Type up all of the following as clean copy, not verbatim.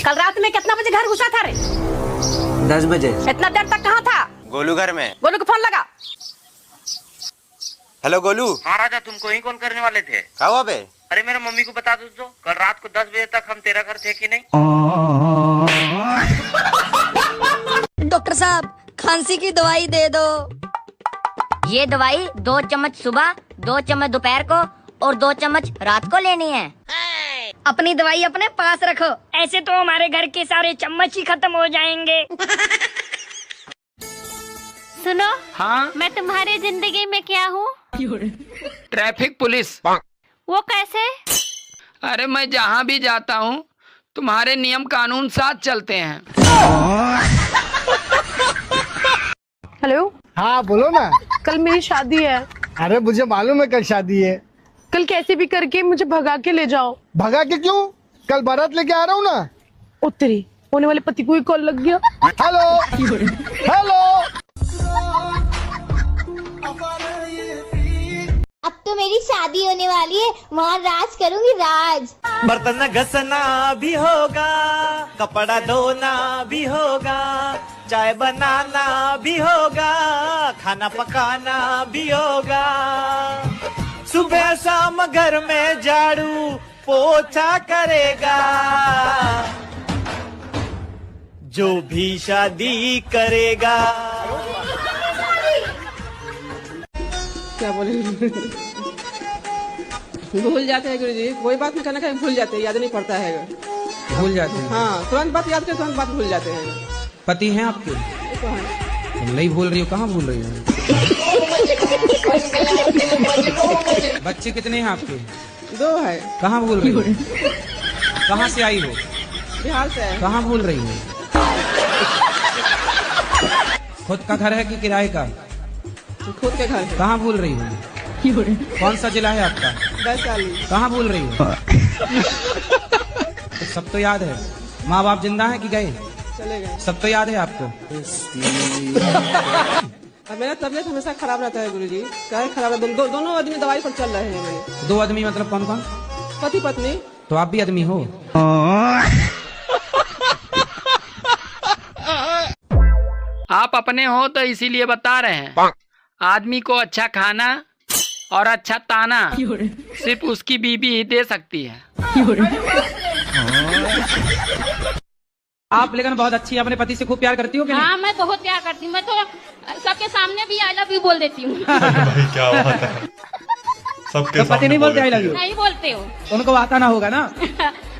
कल रात में कितना बजे घर घुसा था रे? 10 बजे। इतना देर तक कहाँ था? गोलू घर में। गोलू को फोन लगा। हेलो गोलू। हाँ राजा, तुमको ही कॉल करने वाले थे। क्या हुआ बे? अरे मेरे मम्मी को बता दो तो, कल रात को 10 बजे तक हम तेरा घर थे कि नहीं। डॉक्टर साहब, खांसी की दवाई दे दो। ये दवाई 2 चम्मच सुबह, 2 चम्मच दोपहर को और 2 चम्मच रात को लेनी है। अपनी दवाई अपने पास रखो। ऐसे तो हमारे घर के सारे चम्मच ही खत्म हो जाएंगे। सुनो, हाँ, मैं तुम्हारी जिंदगी में क्या हूँ? Traffic police. वो कैसे? अरे मैं जहाँ भी जाता हूँ तुम्हारे नियम कानून साथ चलते हैं। हेलो। हाँ बोलो ना। कल मेरी शादी है। अरे मुझे मालूम है कल शादी है। कल कैसे भी करके मुझे भगा के ले जाओ। भगा के क्यों? कल बारात लेके आ रहा हूँ ना। उत्तरी होने वाले पति को ही कॉल लग गया। Hello hello. अब तो मेरी शादी होने वाली है, वहाँ राज करूंगी राज। बर्तन घसना भी होगा, कपड़ा धोना भी होगा, चाय बनाना भी होगा, खाना पकाना भी होगा, सुबह शाम घर में झाड़ू पोछा करेगा जो भी शादी करेगा। क्या बोले? भूल जाते हैं गुरुजी, कोई बात नहीं, कहना कहीं भूल जाते हैं, याद नहीं पड़ता है। भूल जाते हैं? हाँ, तुरंत बात याद कर, तुरंत बात भूल जाते हैं। पति हैं आपके? तो है। नहीं भूल रही हो, कहाँ भूल रही हो? बच्चे कितने हैं आपके? 2 है। कहाँ भूल रही हो? कहाँ से आई हो? बिहार से है। कहाँ भूल रही हो? खुद का घर है कि किराए का? खुद के घर। कहाँ भूल रही हो? कौन सा जिला है आपका? वैशाली। कहाँ भूल रही हो? तो सब तो याद है। माँ बाप जिंदा है कि गए? चले गए। सब तो याद है आपको? अब मेरा तबीयत हमेशा खराब रहता है गुरुजी। क्या है खराब? दोनों आदमी दवाई पर चल रहे हैं मेरे। 2 आदमी मतलब कौन कौन? पति पत्नी। तो आप भी आदमी हो? आप अपने हो तो इसीलिए बता रहे हैं। आदमी को अच्छा खाना और अच्छा ताना सिर्फ उसकी बीबी ही दे सकती है। आप लेकिन बहुत अच्छी, अपने पति से खूब प्यार करती हो कि नहीं? हाँ, मैं बहुत प्यार करती हूँ। मैं तो सबके सामने भी आई लव यू बोल देती हूँ। क्या बात है। सबके तो पति नहीं बोलते आई लव यू? नहीं बोलते हो? उनको आता ना होगा ना।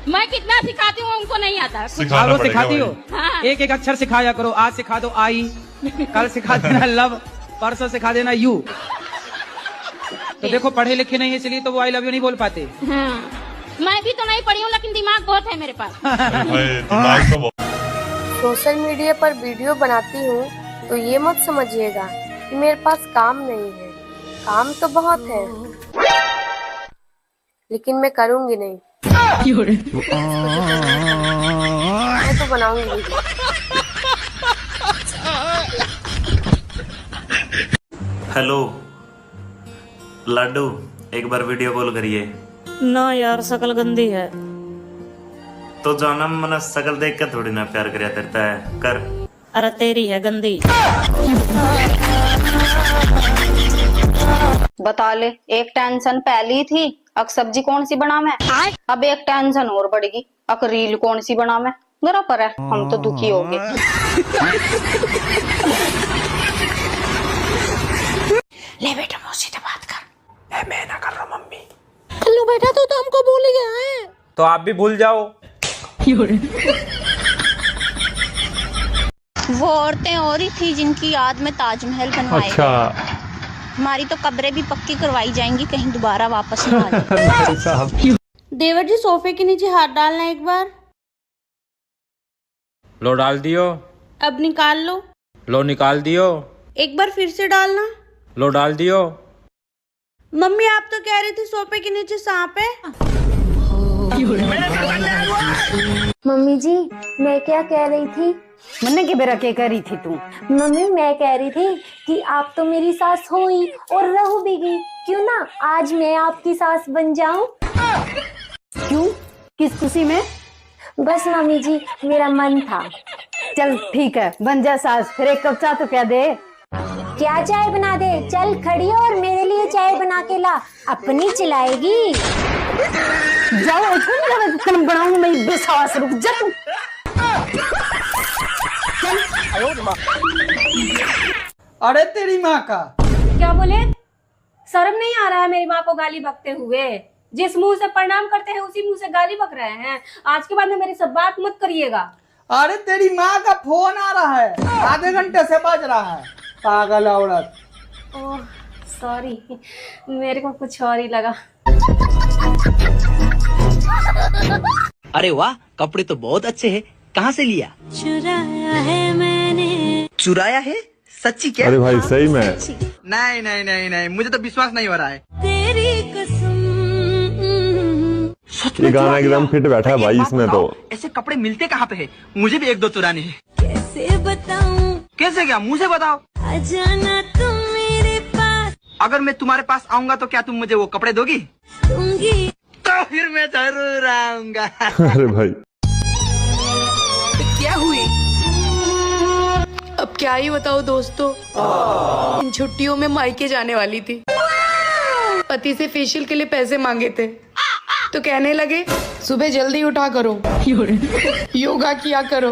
मैं कितना सिखाती हूँ, उनको नहीं आता। आप लोग सिखाती हो? हाँ। एक एक अक्षर सिखाया करो। आज सिखा दो आई, कल सिखा देना लव, परसों सिखा देना यू। तो देखो पढ़े लिखे नहीं है इसलिए तो वो आई लव यू नहीं बोल पाते। हाँ। मैं भी तो नहीं पढ़ी हूँ, लेकिन दिमाग बहुत है मेरे पास। सोशल मीडिया पर वीडियो बनाती हूँ तो ये मत समझिएगा कि मेरे पास काम नहीं है। काम तो बहुत है, लेकिन मैं करूँगी नहीं। मैं तो बनाऊंगी वीडियो। हेलो लाडू, एक बार वीडियो कॉल करिए ना यार, शकल गंदी है। तो जाना मना शकल देख कर थोड़ी ना प्यार करया करता है। कर। अरे तेरी है गंदी। बता ले, एक टेंशन पहली थी, अब सब्जी कौन सी बनावे? अब एक टेंशन और बढ़ेगी, अब रील कौन सी बनावे? मेरा पर है, हम तो दुखी हो गए। ले बेटा, मुझसे तो बात कर। मैं ना कर रहा मम्मी। कल्लू बेटा, तू तो हमको भूल गया है। तो आप भी भूल जाओ। वो औरतें और ही थी जिनकी याद में ताजमहल बनवाए। अच्छा। हमारी तो कब्रें भी पक्की करवाई जाएंगी, कहीं दोबारा वापस न आ जाए। देवर जी, सोफे के नीचे हाथ डालना एक बार। लो डाल दियो। अब निकाल लो। लो निकाल दियो। एक बार फिर से डालना। लो डाल दियो। मम्मी, आप तो कह रही थी सोफे के नीचे सांप है। मम्मी जी, मैं क्या कह रही थी? मैंने के बेरा के करी थी तू? मम्मी, मैं कह रही थी कि आप तो मेरी सास हो ही और रहो भी गई, क्यों ना आज मैं आपकी सास बन जाऊं? क्यों? किस खुशी में? बस मम्मी जी, मेरा मन था। चल ठीक है, बन जा सास, फिर एक कप चाय तो क्या दे। क्या चाय बना दे? चल खड़ी हो और मेरे लिए चाय बना के ला, अपनी चिल्लाएगी। जाओ तुम बनाऊंगी मैं बेसास, रुक जा तुम। अरे तेरी माँ का क्या बोले? शर्म नहीं आ रहा है मेरी माँ को गाली बकते हुए? जिस मुंह से प्रणाम करते हैं उसी मुंह से गाली बक रहे हैं। आज के बाद में मेरी सब बात मत करिएगा। अरे तेरी माँ का फोन आ रहा है, आधे घंटे से बज रहा है, पागल औरत। ओह सॉरी, मेरे को कुछ और ही लगा। अरे वाह, कपड़े तो बहुत अच्छे हैं, कहाँ से लिया? चुराया है मैंने। चुराया है? सच्ची क्या? अरे भाई सही में? नहीं नहीं नहीं नहीं, मुझे तो विश्वास नहीं हो रहा है। तेरी कसम। ये गाना एकदम फिट बैठा है भाई इसमें तो। ऐसे कपड़े मिलते कहाँ पे है? मुझे भी एक दो चुराने हैं। कैसे बताऊं? कैसे क्या? मुँह से बताओ। अजाना तुम मेरे पास। अगर मैं तुम्हारे पास आऊंगा तो क्या तुम मुझे वो कपड़े दोगी? दूंगी। तो फिर मैं जरूर आऊंगा। अरे भाई क्या हुई? अब क्या ही बताओ दोस्तों, इन छुट्टियों में मायके जाने वाली थी। पति से फेशियल के लिए पैसे मांगे थे तो कहने लगे सुबह जल्दी उठा करो, योगा किया करो,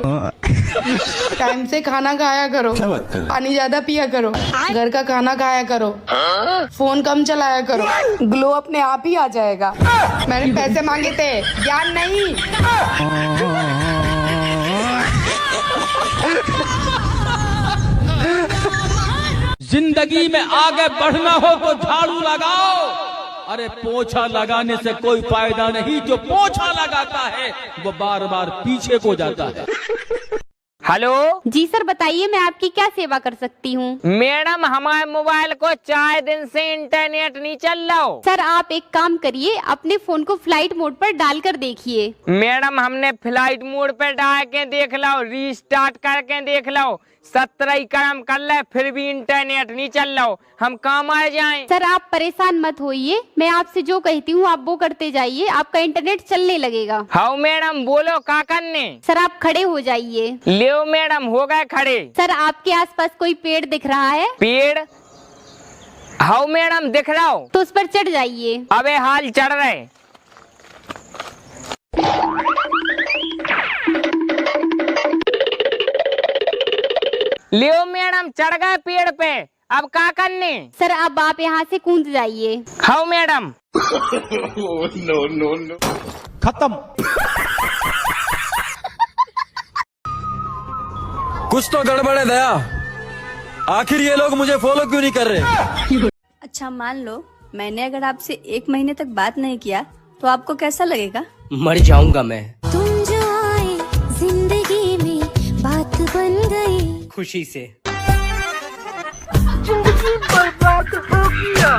टाइम से खाना खाया करो, पानी ज्यादा पिया करो, घर का खाना खाया करो, फोन कम चलाया करो, ग्लो अपने आप ही आ जाएगा। मैंने पैसे मांगे थे, ज्ञान नहीं। जिंदगी में आगे बढ़ना हो तो झाड़ू लगाओ, अरे पोछा लगाने से कोई फायदा नहीं। जो पोछा लगाता है वो बार बार पीछे को जाता है। हेलो जी सर बताइए, मैं आपकी क्या सेवा कर सकती हूँ? मैडम, हमारे मोबाइल को 4 दिन से इंटरनेट नहीं चल रहा हो। सर आप एक काम करिए, अपने फोन को फ्लाइट मोड पर डालकर देखिए। मैडम, हमने फ्लाइट मोड पे डाल के देख लो, रीस्टार्ट करके देख लो, 17 कर्म कर ले, फिर भी इंटरनेट नहीं चल रहा हो। हम कहाँ मार जाएं? सर आप परेशान मत होइए, मैं आपसे जो कहती हूँ आप वो करते जाइए, आपका इंटरनेट चलने लगेगा। हाँ मैडम, बोलो क्या करने? सर आप खड़े हो जाइए। ले मैडम, हो गए खड़े। सर आपके आसपास कोई पेड़ दिख रहा है? पेड़? हाँ मैडम दिख रहा हो। तो उस पर चढ़ जाइए। अबे हाल चढ़ रहे। लियो मैडम, चढ़ गए पेड़ पे, अब क्या करने? सर अब आप यहाँ से कूद जाइए। हाँ मैडम। नो नो नो, खत्म। कुछ तो गड़बड़ है दया, आखिर ये लोग मुझे फॉलो क्यों नहीं कर रहे? अच्छा मान लो मैंने अगर आपसे 1 महीने तक बात नहीं किया तो आपको कैसा लगेगा? मर जाऊंगा मैं। तुम जो आए जिंदगी में बात बन गई खुशी से। जिंदगी बर्बाद हो गया।